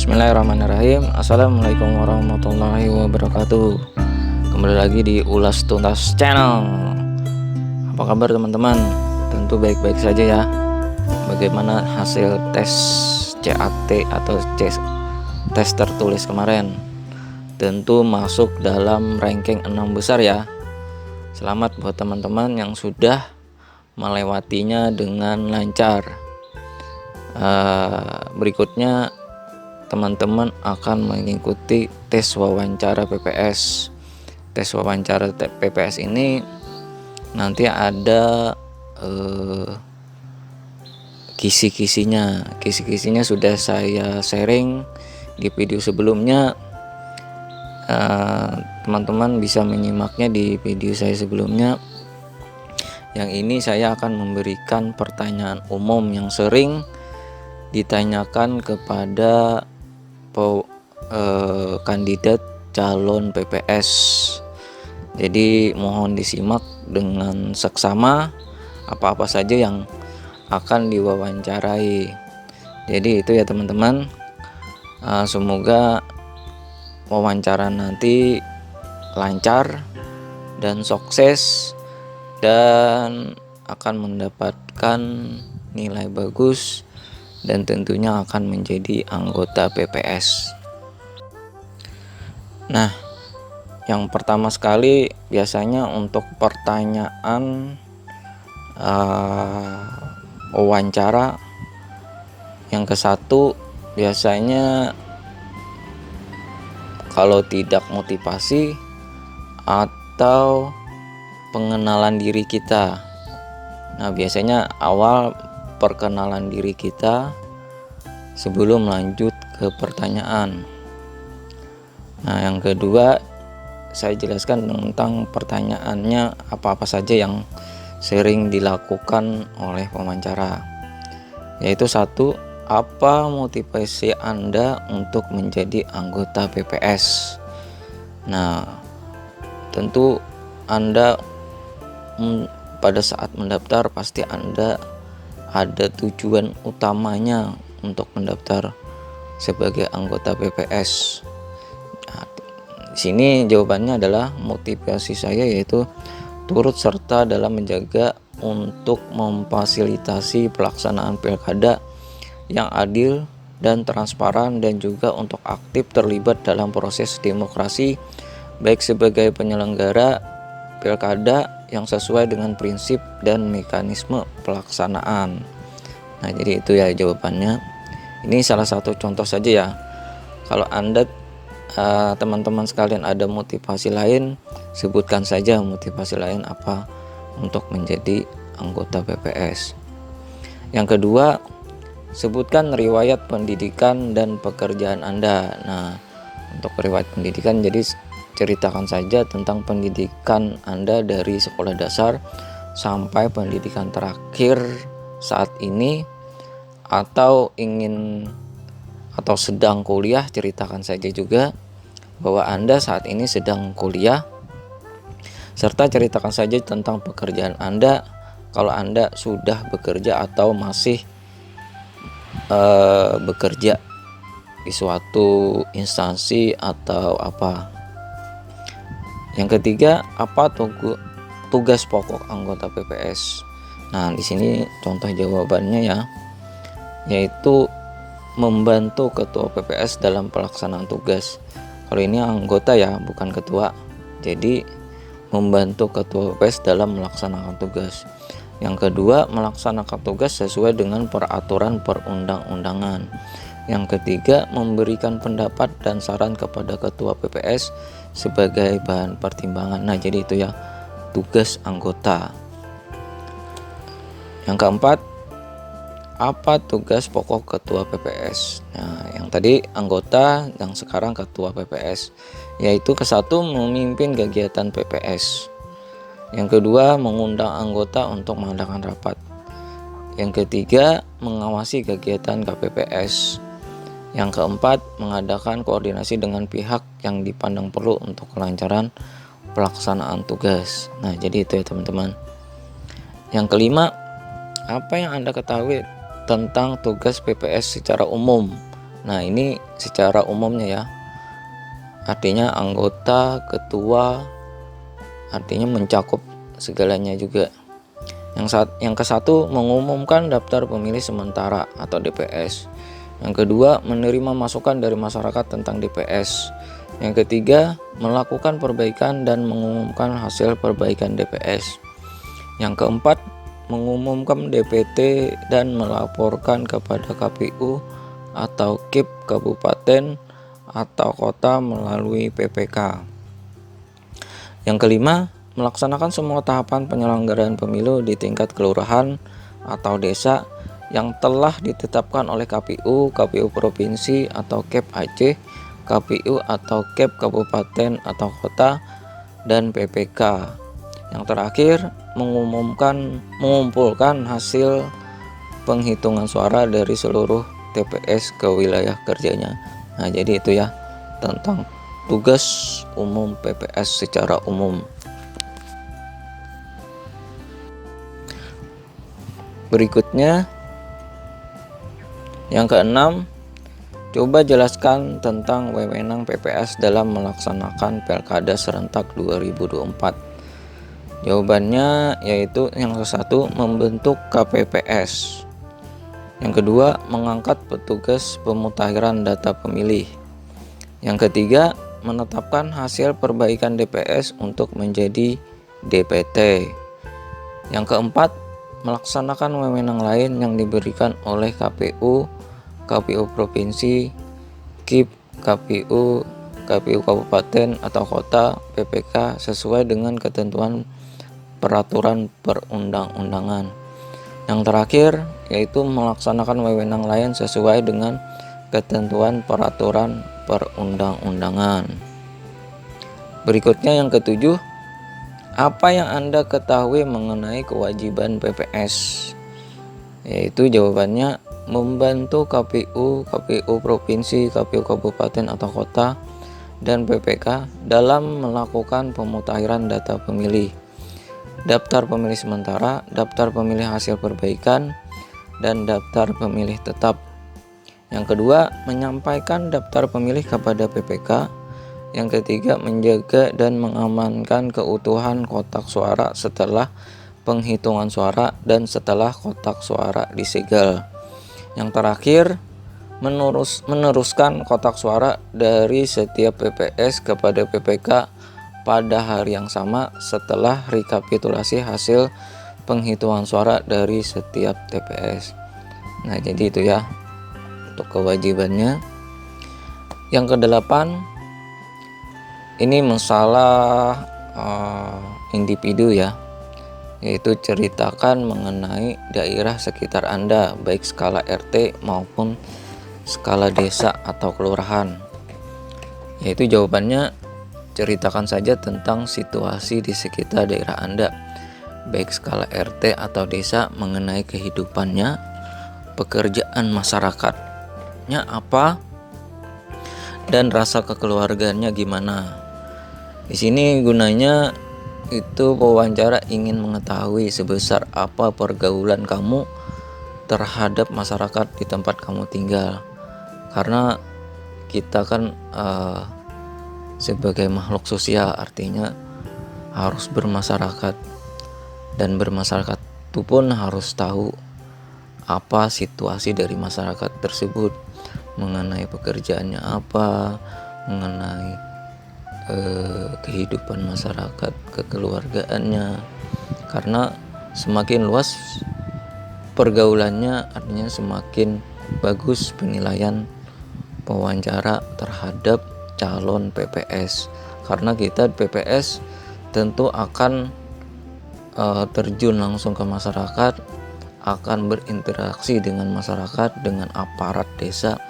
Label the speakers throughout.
Speaker 1: Bismillahirrahmanirrahim. Assalamualaikum warahmatullahi wabarakatuh. Kembali lagi di Ulas Tuntas Channel. Apa kabar teman-teman? Tentu baik-baik saja ya. Bagaimana hasil tes CAT atau tes tertulis kemarin? Tentu masuk dalam ranking 6 besar ya. Selamat buat teman-teman yang sudah melewatinya dengan lancar. Berikutnya teman-teman akan mengikuti tes wawancara PPS. Tes wawancara PPS ini nanti ada kisi-kisinya sudah saya sharing di video sebelumnya. Teman-teman bisa menyimaknya di video saya sebelumnya. Yang ini saya akan memberikan pertanyaan umum yang sering ditanyakan kepada kandidat calon PPS. Jadi mohon disimak dengan seksama apa-apa saja yang akan diwawancarai. Jadi itu ya teman-teman. Semoga wawancara nanti lancar dan sukses dan akan mendapatkan nilai bagus dan tentunya akan menjadi anggota PPS. Nah, yang pertama sekali biasanya untuk pertanyaan wawancara yang ke-1 biasanya kalau tidak motivasi atau pengenalan diri kita. Nah, biasanya awal perkenalan diri kita sebelum lanjut ke pertanyaan. Nah, yang kedua saya jelaskan tentang pertanyaannya apa-apa saja yang sering dilakukan oleh pewawancara. Yaitu 1, apa motivasi Anda untuk menjadi anggota PPS? Nah, tentu Anda pada saat mendaftar pasti Anda ada tujuan utamanya untuk mendaftar sebagai anggota PPS. Nah, di sini jawabannya adalah motivasi saya yaitu turut serta dalam menjaga untuk memfasilitasi pelaksanaan pilkada yang adil dan transparan dan juga untuk aktif terlibat dalam proses demokrasi baik sebagai penyelenggara pilkada yang sesuai dengan prinsip dan mekanisme pelaksanaan. Nah, jadi itu ya jawabannya. Ini salah satu contoh saja ya. Kalau Anda teman-teman sekalian ada motivasi lain, sebutkan saja motivasi lain apa untuk menjadi anggota PPS. Yang kedua, sebutkan riwayat pendidikan dan pekerjaan Anda. Nah, untuk riwayat pendidikan jadi ceritakan saja tentang pendidikan Anda dari sekolah dasar sampai pendidikan terakhir saat ini, atau sedang kuliah, ceritakan saja juga bahwa Anda saat ini sedang kuliah, serta ceritakan saja tentang pekerjaan Anda kalau Anda sudah bekerja atau masih bekerja di suatu instansi atau apa. Yang ketiga, apa tugas pokok anggota PPS? Nah, di sini contoh jawabannya ya, yaitu membantu ketua PPS dalam pelaksanaan tugas. Kalau ini anggota ya, bukan ketua. Jadi membantu ketua PPS dalam melaksanakan tugas. Yang kedua, melaksanakan tugas sesuai dengan peraturan perundang-undangan. Yang ketiga, memberikan pendapat dan saran kepada ketua PPS sebagai bahan pertimbangan. Nah, jadi itu ya tugas anggota. Yang keempat, apa tugas pokok ketua PPS? Nah, yang tadi anggota, yang sekarang ketua PPS, yaitu ke-1 memimpin kegiatan PPS. Yang kedua, mengundang anggota untuk mengadakan rapat. Yang ketiga, mengawasi kegiatan KPPS. Yang keempat, mengadakan koordinasi dengan pihak yang dipandang perlu untuk kelancaran pelaksanaan tugas. Nah, jadi itu ya teman-teman. Yang kelima, apa yang Anda ketahui tentang tugas PPS secara umum? Nah, ini secara umumnya ya. Artinya anggota, ketua, artinya mencakup segalanya juga. Yang ke-1 mengumumkan daftar pemilih sementara atau DPS. Yang kedua, menerima masukan dari masyarakat tentang DPS. Yang ketiga, melakukan perbaikan dan mengumumkan hasil perbaikan DPS. Yang keempat, mengumumkan DPT dan melaporkan kepada KPU atau KIP kabupaten atau kota melalui PPK. Yang kelima, melaksanakan semua tahapan penyelenggaraan pemilu di tingkat kelurahan atau desa yang telah ditetapkan oleh KPU, KPU provinsi atau KEP Aceh, KPU atau KEP kabupaten atau kota, dan PPK. Yang terakhir, mengumpulkan hasil penghitungan suara dari seluruh TPS ke wilayah kerjanya. Nah, jadi itu ya tentang tugas umum PPS secara umum. Berikutnya yang keenam, coba jelaskan tentang wewenang PPS dalam melaksanakan Pilkada serentak 2024. Jawabannya yaitu yang ke-1, membentuk KPPS. Yang kedua, mengangkat petugas pemutakhiran data pemilih. Yang ketiga, menetapkan hasil perbaikan DPS untuk menjadi DPT. Yang keempat, melaksanakan wewenang lain yang diberikan oleh KPU, KPU provinsi, KIP, KPU, KPU kabupaten atau kota, PPK sesuai dengan ketentuan peraturan perundang-undangan. Yang terakhir yaitu melaksanakan wewenang lain sesuai dengan ketentuan peraturan perundang-undangan. Berikutnya yang ketujuh, apa yang Anda ketahui mengenai kewajiban PPS? Yaitu jawabannya membantu KPU, KPU provinsi, KPU kabupaten atau kota, dan PPK dalam melakukan pemutakhiran data pemilih, daftar pemilih sementara, daftar pemilih hasil perbaikan, dan daftar pemilih tetap. Yang kedua, menyampaikan daftar pemilih kepada PPK. Yang ketiga, menjaga dan mengamankan keutuhan kotak suara setelah penghitungan suara dan setelah kotak suara disegel. Yang terakhir, meneruskan kotak suara dari setiap PPS kepada PPK pada hari yang sama setelah rekapitulasi hasil penghitungan suara dari setiap TPS. Nah, jadi itu ya untuk kewajibannya. Yang kedelapan, ini masalah individu ya, yaitu ceritakan mengenai daerah sekitar Anda, baik skala RT maupun skala desa atau kelurahan. Yaitu jawabannya, ceritakan saja tentang situasi di sekitar daerah Anda, baik skala RT atau desa, mengenai kehidupannya, pekerjaan masyarakatnya apa, dan rasa kekeluargaannya gimana. Di sini gunanya itu pewawancara ingin mengetahui sebesar apa pergaulan kamu terhadap masyarakat di tempat kamu tinggal. Karena kita kan sebagai makhluk sosial, artinya harus bermasyarakat, dan bermasyarakat itu pun harus tahu apa situasi dari masyarakat tersebut, mengenai pekerjaannya apa, mengenai kehidupan masyarakat, kekeluargaannya. Karena semakin luas pergaulannya, artinya semakin bagus penilaian pewawancara terhadap calon PPS. Karena kita PPS tentu akan terjun langsung ke masyarakat, akan berinteraksi dengan masyarakat, dengan aparat desa,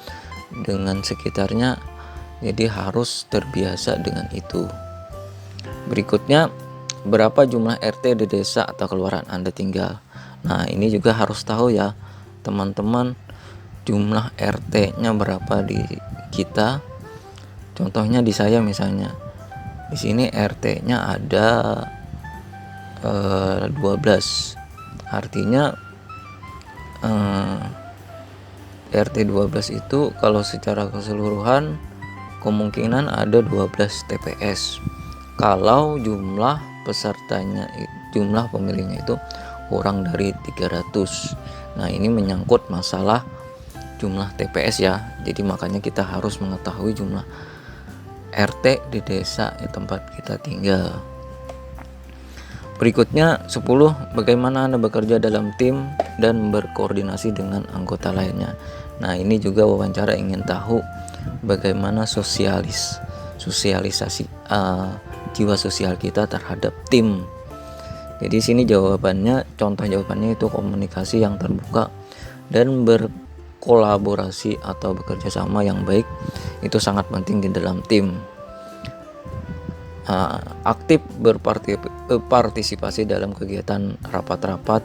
Speaker 1: dengan sekitarnya. Jadi harus terbiasa dengan itu. Berikutnya, berapa jumlah RT di desa atau kelurahan Anda tinggal? Nah, ini juga harus tahu ya teman-teman, jumlah RT-nya berapa di kita. Contohnya di saya misalnya, di sini RT-nya ada 12. Artinya RT 12 itu kalau secara keseluruhan kemungkinan ada 12 TPS. Kalau jumlah pesertanya, jumlah pemilihnya itu kurang dari 300. Nah, ini menyangkut masalah jumlah TPS ya. Jadi makanya kita harus mengetahui jumlah RT di desa tempat kita tinggal. Berikutnya 10. Bagaimana Anda bekerja dalam tim dan berkoordinasi dengan anggota lainnya. Nah, ini juga wawancara ingin tahu bagaimana sosialisasi jiwa sosial kita terhadap tim. Jadi sini jawabannya, contoh jawabannya itu komunikasi yang terbuka dan berkolaborasi atau bekerja sama yang baik itu sangat penting di dalam tim. Aktif berpartisipasi dalam kegiatan rapat-rapat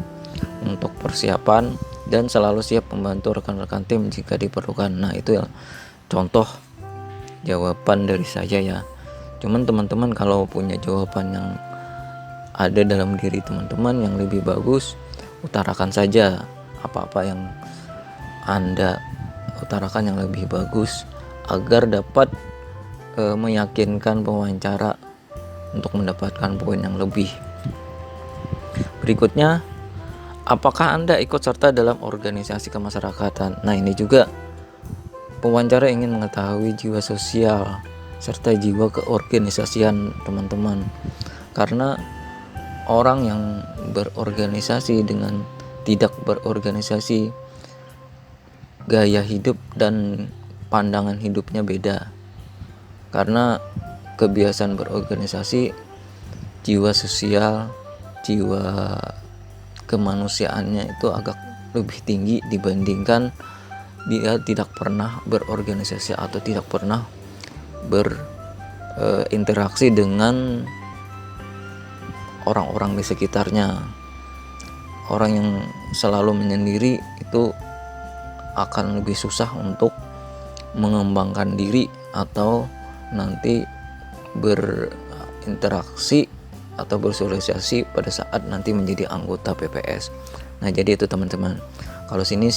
Speaker 1: untuk persiapan dan selalu siap membantu rekan-rekan tim jika diperlukan. Nah, itu ya contoh jawaban dari saya ya. Cuman teman-teman kalau punya jawaban yang ada dalam diri teman-teman yang lebih bagus, utarakan saja apa-apa yang Anda utarakan yang lebih bagus agar dapat meyakinkan pewawancara untuk mendapatkan poin yang lebih. Berikutnya, apakah Anda ikut serta dalam organisasi kemasyarakatan? Nah, ini juga pewawancara ingin mengetahui jiwa sosial serta jiwa keorganisasian teman-teman. Karena orang yang berorganisasi dengan tidak berorganisasi, gaya hidup dan pandangan hidupnya beda. Karena kebiasaan berorganisasi, jiwa sosial, jiwa kemanusiaannya itu agak lebih tinggi dibandingkan dia tidak pernah berorganisasi atau tidak pernah berinteraksi dengan orang-orang di sekitarnya. Orang yang selalu menyendiri itu akan lebih susah untuk mengembangkan diri atau nanti berinteraksi atau bersosialisasi pada saat nanti menjadi anggota PPS. Nah, jadi itu teman-teman. Kalau sini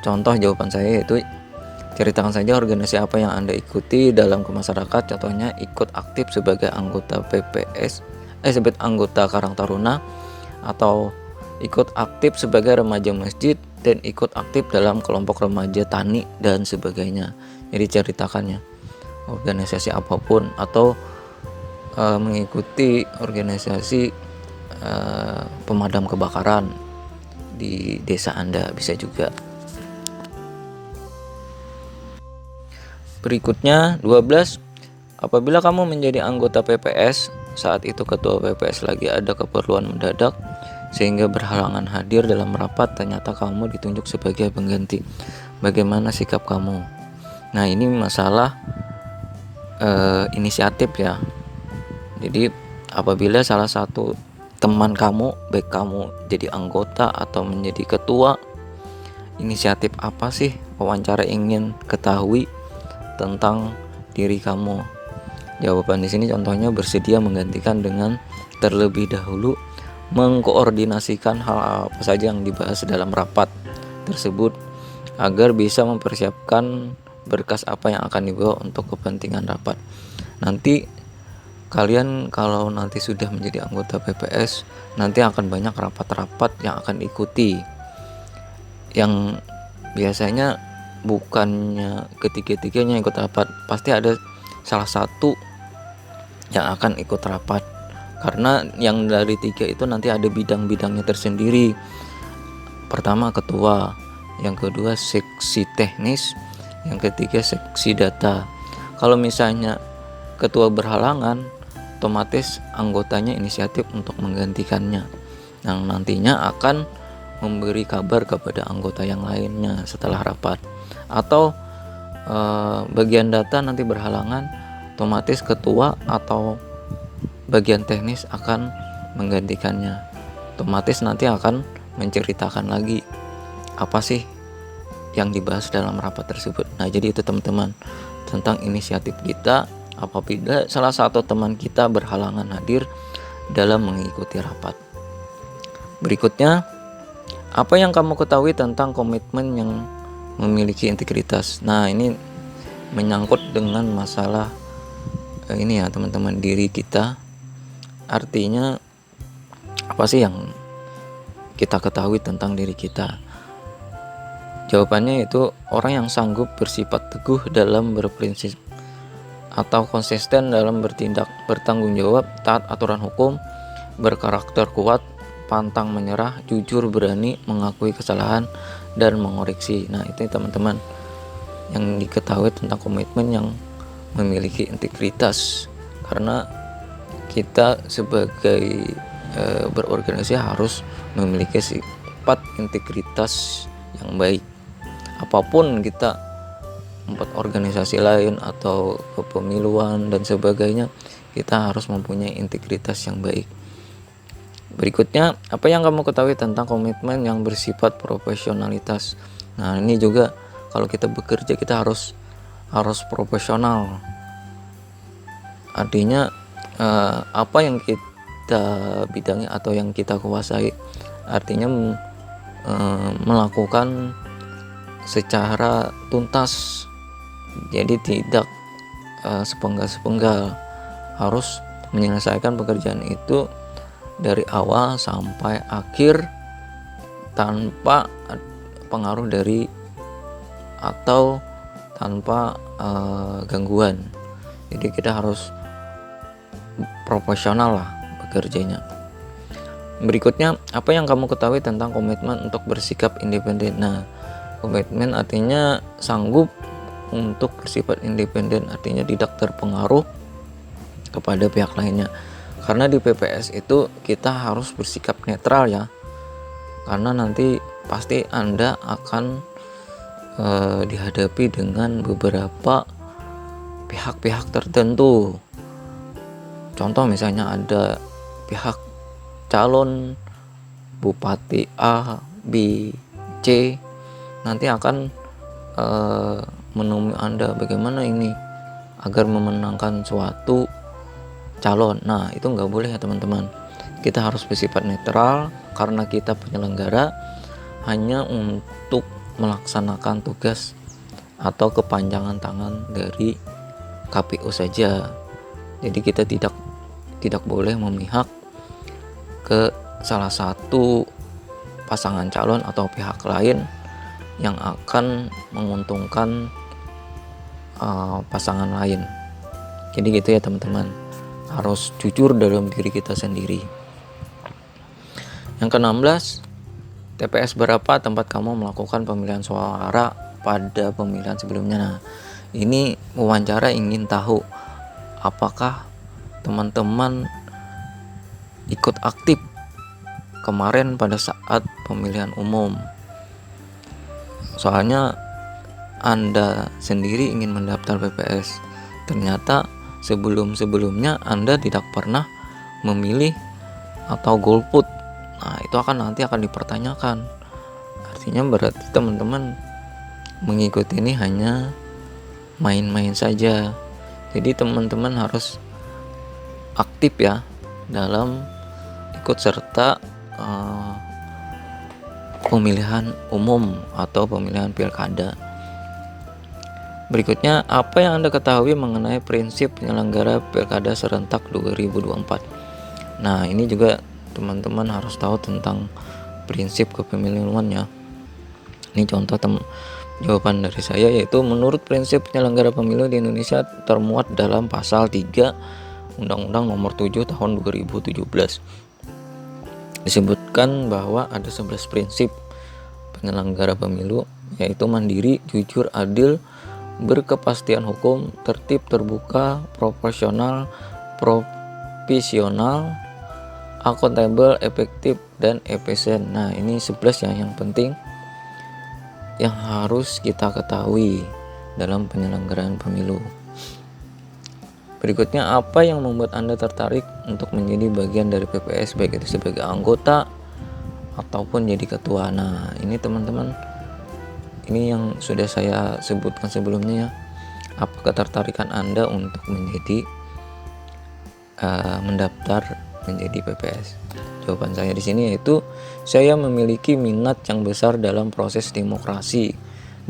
Speaker 1: contoh jawaban saya itu ceritakan saja organisasi apa yang Anda ikuti dalam kemasyarakat. Contohnya ikut aktif sebagai anggota PPS, sebagai anggota Karang Taruna, atau ikut aktif sebagai remaja masjid dan ikut aktif dalam kelompok remaja tani dan sebagainya. Jadi ceritakannya organisasi apapun atau mengikuti organisasi pemadam kebakaran di desa Anda bisa juga. Berikutnya 12. Apabila kamu menjadi anggota PPS, saat itu ketua PPS lagi ada keperluan mendadak sehingga berhalangan hadir dalam rapat, ternyata kamu ditunjuk sebagai pengganti. Bagaimana sikap kamu? Nah, ini masalah inisiatif ya. Jadi apabila salah satu teman kamu, baik kamu jadi anggota atau menjadi ketua, inisiatif apa sih wawancara ingin ketahui tentang diri kamu? Jawaban di sini contohnya bersedia menggantikan dengan terlebih dahulu mengkoordinasikan hal apa saja yang dibahas dalam rapat tersebut agar bisa mempersiapkan berkas apa yang akan dibawa untuk kepentingan rapat. Nanti kalian kalau nanti sudah menjadi anggota PPS, nanti akan banyak rapat-rapat yang akan diikuti, yang biasanya bukannya ketiga-tiganya ikut rapat, pasti ada salah satu yang akan ikut rapat. Karena yang dari 3 itu nanti ada bidang-bidangnya tersendiri. Pertama ketua, yang kedua seksi teknis, yang ketiga seksi data. Kalau misalnya ketua berhalangan, otomatis anggotanya inisiatif untuk menggantikannya, yang nantinya akan memberi kabar kepada anggota yang lainnya setelah rapat. Atau bagian data nanti berhalangan, otomatis ketua atau bagian teknis akan menggantikannya. Otomatis nanti akan menceritakan lagi apa sih yang dibahas dalam rapat tersebut. Nah, jadi itu teman-teman tentang inisiatif kita apabila salah satu teman kita berhalangan hadir dalam mengikuti rapat. Berikutnya, Apa yang kamu ketahui tentang komitmen yang memiliki integritas? Nah, ini menyangkut dengan masalah ini ya teman-teman, diri kita. Artinya apa sih yang kita ketahui tentang diri kita? Jawabannya itu orang yang sanggup bersifat teguh dalam berprinsip atau konsisten dalam bertindak, bertanggung jawab, taat aturan hukum, berkarakter kuat, pantang menyerah, jujur, berani mengakui kesalahan dan mengoreksi. Nah, itu teman-teman yang diketahui tentang komitmen yang memiliki integritas. Karena kita sebagai berorganisasi harus memiliki sifat integritas yang baik. Apapun kita membuat organisasi lain atau kepemiluan dan sebagainya, kita harus mempunyai integritas yang baik. Berikutnya, apa yang kamu ketahui tentang komitmen yang bersifat profesionalitas? Nah, ini juga kalau kita bekerja kita harus profesional. Artinya apa yang kita bidangi atau yang kita kuasai, artinya melakukan secara tuntas. Jadi tidak sepenggal-sepenggal, harus menyelesaikan pekerjaan itu dari awal sampai akhir tanpa pengaruh dari atau tanpa gangguan. Jadi kita harus profesional lah bekerjanya. Berikutnya, apa yang kamu ketahui tentang komitmen untuk bersikap independen? Nah, komitmen artinya sanggup untuk bersifat independen, artinya tidak terpengaruh kepada pihak lainnya. Karena di PPS itu kita harus bersikap netral ya, karena nanti pasti Anda akan dihadapi dengan beberapa pihak-pihak tertentu. Contoh misalnya ada pihak calon bupati A, B, C, nanti akan menemui Anda bagaimana ini agar memenangkan suatu calon. Nah, itu nggak boleh ya teman-teman. Kita harus bersifat netral karena kita penyelenggara hanya untuk melaksanakan tugas atau kepanjangan tangan dari KPU saja. Jadi kita tidak boleh memihak ke salah satu pasangan calon atau pihak lain yang akan menguntungkan pasangan lain. Jadi gitu ya teman-teman, harus jujur dalam diri kita sendiri. Yang ke-16, TPS berapa tempat kamu melakukan pemilihan suara pada pemilihan sebelumnya? Nah, ini wawancara ingin tahu apakah teman-teman ikut aktif kemarin pada saat pemilihan umum. Soalnya Anda sendiri ingin mendaftar PPS, ternyata sebelumnya Anda tidak pernah memilih atau golput. Nah, itu nanti akan dipertanyakan. Artinya berarti teman-teman mengikuti ini hanya main-main saja. Jadi teman-teman harus aktif ya dalam ikut serta pemilihan umum atau pemilihan pilkada. Berikutnya, apa yang Anda ketahui mengenai prinsip penyelenggara pilkada serentak 2024? Nah, ini juga teman-teman harus tahu tentang prinsip kepemiluannya. Ini contoh jawaban dari saya, yaitu menurut prinsip penyelenggara pemilu di Indonesia termuat dalam pasal 3 Undang-Undang Nomor 7 Tahun 2017. Disebutkan bahwa ada 11 prinsip penyelenggara pemilu, yaitu mandiri, jujur, adil, berkepastian hukum, tertib, terbuka, proporsional, proporsional, akuntabel, efektif, dan efisien. Nah, ini 11 yang penting yang harus kita ketahui dalam penyelenggaraan pemilu. Berikutnya, apa yang membuat Anda tertarik untuk menjadi bagian dari PPS, baik itu sebagai anggota ataupun jadi ketua? Nah, ini teman-teman, ini yang sudah saya sebutkan sebelumnya ya. Apa ketertarikan Anda untuk menjadi mendaftar menjadi PPS? Jawaban saya di sini yaitu saya memiliki minat yang besar dalam proses demokrasi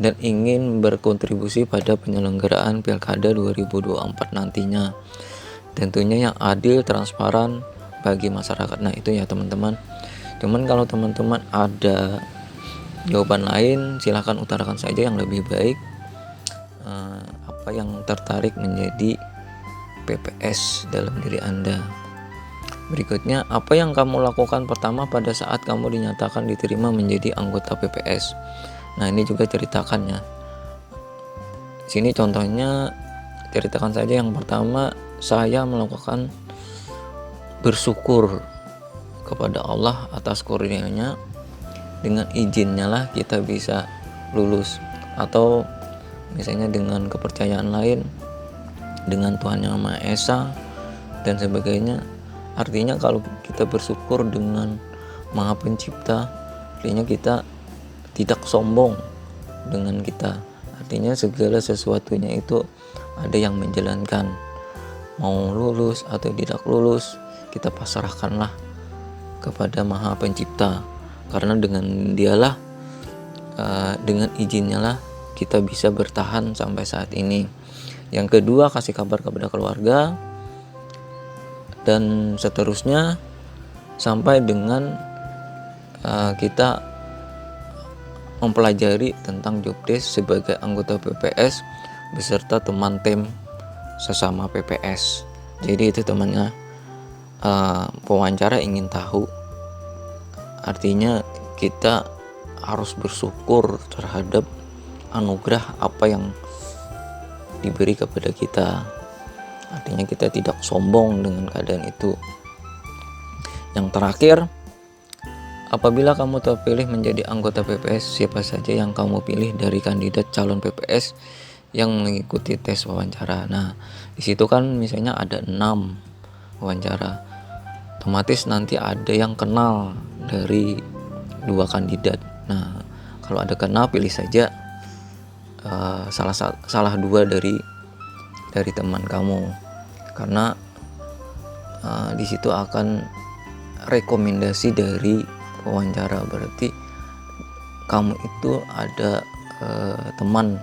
Speaker 1: dan ingin berkontribusi pada penyelenggaraan Pilkada 2024 nantinya. Tentunya yang adil, transparan bagi masyarakat. Nah, itu ya teman-teman. Cuman kalau teman-teman ada jawaban lain, silahkan utarakan saja yang lebih baik. Apa yang tertarik menjadi PPS dalam diri Anda? Berikutnya, apa yang kamu lakukan pertama pada saat kamu dinyatakan diterima menjadi anggota PPS? Nah, ini juga ceritakannya. Sini contohnya, ceritakan saja yang pertama, saya melakukan bersyukur kepada Allah atas kurnianya. Dengan izinnya lah kita bisa lulus, atau misalnya dengan kepercayaan lain, dengan Tuhan Yang Maha Esa dan sebagainya. Artinya kalau kita bersyukur dengan Maha Pencipta, artinya kita tidak sombong dengan kita. Artinya segala sesuatunya itu ada yang menjalankan. Mau lulus atau tidak lulus, kita pasrahkanlah kepada Maha Pencipta. Karena dengan dialah, dengan izinnya lah kita bisa bertahan sampai saat ini. Yang kedua, kasih kabar kepada keluarga, dan seterusnya sampai dengan kita mempelajari tentang job desk sebagai anggota PPS beserta teman tim sesama PPS. Jadi itu temannya, pewawancara ingin tahu, artinya kita harus bersyukur terhadap anugerah apa yang diberi kepada kita. Artinya kita tidak sombong dengan keadaan itu. Yang terakhir, apabila kamu terpilih menjadi anggota PPS, siapa saja yang kamu pilih dari kandidat calon PPS yang mengikuti tes wawancara? Nah, di situ kan misalnya ada 6 wawancara. Otomatis nanti ada yang kenal dari 2 kandidat. Nah, kalau ada kenal, pilih saja salah 2 dari teman kamu, karena di situ akan rekomendasi dari wawancara. Berarti kamu itu ada teman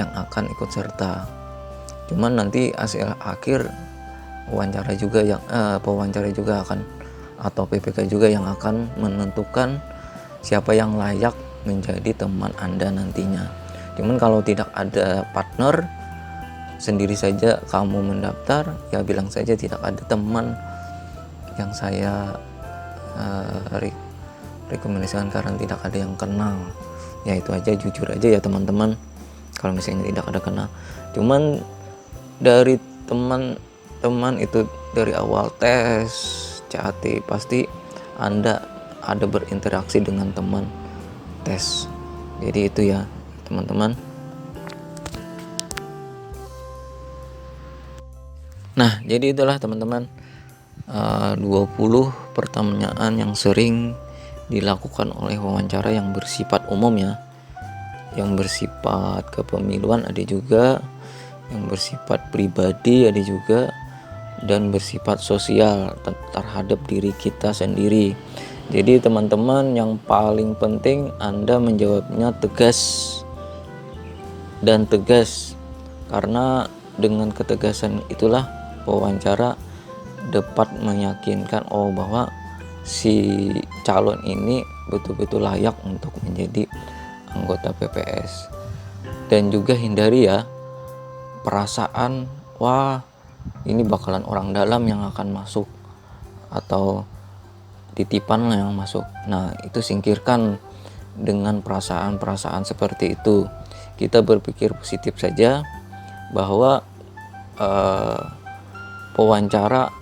Speaker 1: yang akan ikut serta. Cuman nanti hasil akhir wawancara juga akan, atau PPK juga yang akan menentukan siapa yang layak menjadi teman Anda nantinya. Cuman kalau tidak ada partner, sendiri saja kamu mendaftar, ya bilang saja tidak ada teman yang saya rekomendasikan karena tidak ada yang kenal. Ya itu aja, jujur aja ya teman-teman, kalau misalnya tidak ada kenal. Cuman dari teman-teman itu dari awal tes CAT pasti Anda ada berinteraksi dengan teman tes. Jadi itu ya teman-teman. Nah, jadi itulah teman-teman 20 pertanyaan yang sering dilakukan oleh wawancara yang bersifat umum ya. Yang bersifat kepemiluan ada juga, yang bersifat pribadi ada juga, dan bersifat sosial terhadap diri kita sendiri. Jadi teman-teman, yang paling penting Anda menjawabnya tegas dan tegas, karena dengan ketegasan itulah wawancara dapat meyakinkan bahwa si calon ini betul-betul layak untuk menjadi anggota PPS. Dan juga hindari ya perasaan wah ini bakalan orang dalam yang akan masuk atau titipan yang masuk. Nah, itu singkirkan dengan perasaan-perasaan seperti itu. Kita berpikir positif saja bahwa pewawancara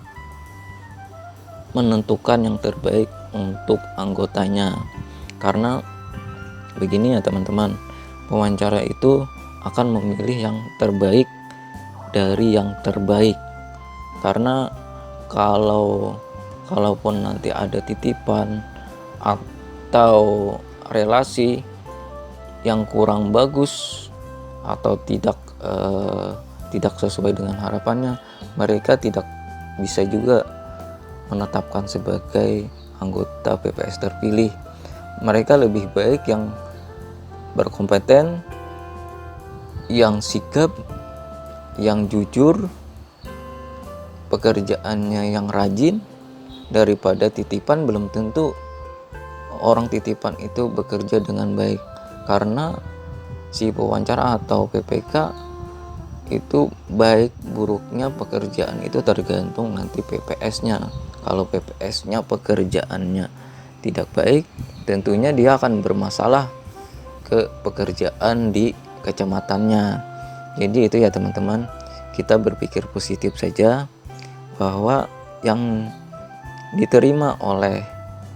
Speaker 1: menentukan yang terbaik untuk anggotanya. Karena begini ya teman-teman, pewawancara itu akan memilih yang terbaik dari yang terbaik. Karena kalaupun nanti ada titipan atau relasi yang kurang bagus atau tidak sesuai dengan harapannya, mereka tidak bisa juga menetapkan sebagai anggota PPS terpilih. Mereka lebih baik yang berkompeten, yang sigap, yang jujur, pekerjaannya yang rajin, daripada titipan. Belum tentu orang titipan itu bekerja dengan baik, karena si pewawancara atau PPK itu baik buruknya pekerjaan itu tergantung nanti PPS-nya. Kalau PPS-nya pekerjaannya tidak baik, tentunya dia akan bermasalah ke pekerjaan di kecamatannya. Jadi itu ya teman-teman, kita berpikir positif saja bahwa yang diterima oleh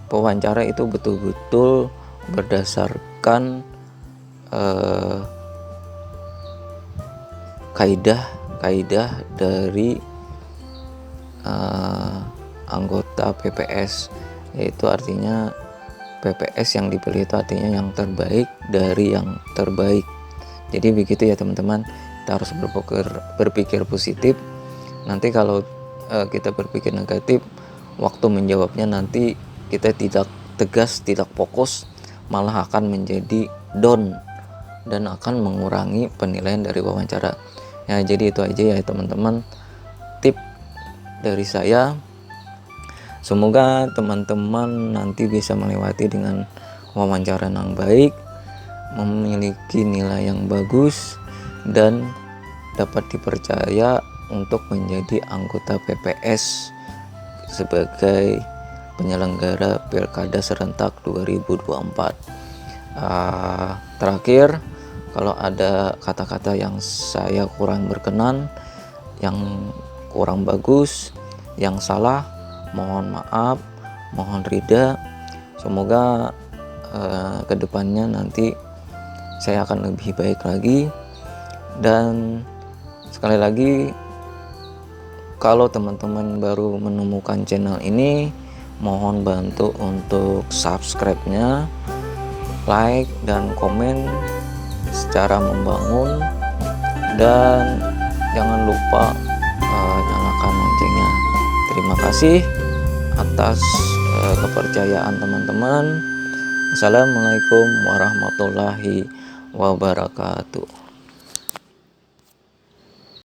Speaker 1: pewawancara itu betul-betul berdasarkan kaidah dari anggota PPS, yaitu artinya PPS yang dipilih itu artinya yang terbaik dari yang terbaik. Jadi begitu ya teman-teman, kita harus berpikir positif. Nanti kalau kita berpikir negatif, waktu menjawabnya nanti kita tidak tegas, tidak fokus, malah akan menjadi down dan akan mengurangi penilaian dari wawancara. Ya, jadi itu aja ya teman-teman, tip dari saya. Semoga teman-teman nanti bisa melewati dengan wawancara yang baik, memiliki nilai yang bagus, dan dapat dipercaya untuk menjadi anggota PPS sebagai penyelenggara Pilkada serentak 2024. Terakhir, kalau ada kata-kata yang saya kurang berkenan, yang kurang bagus, yang salah, mohon maaf, mohon rida. Semoga kedepannya nanti saya akan lebih baik lagi. Dan sekali lagi, kalau teman-teman baru menemukan channel ini, mohon bantu untuk subscribe-nya, like dan komen secara membangun, dan jangan lupa nyalakan loncengnya. Terima kasih atas kepercayaan teman-teman. Assalamualaikum warahmatullahi wabarakatuh.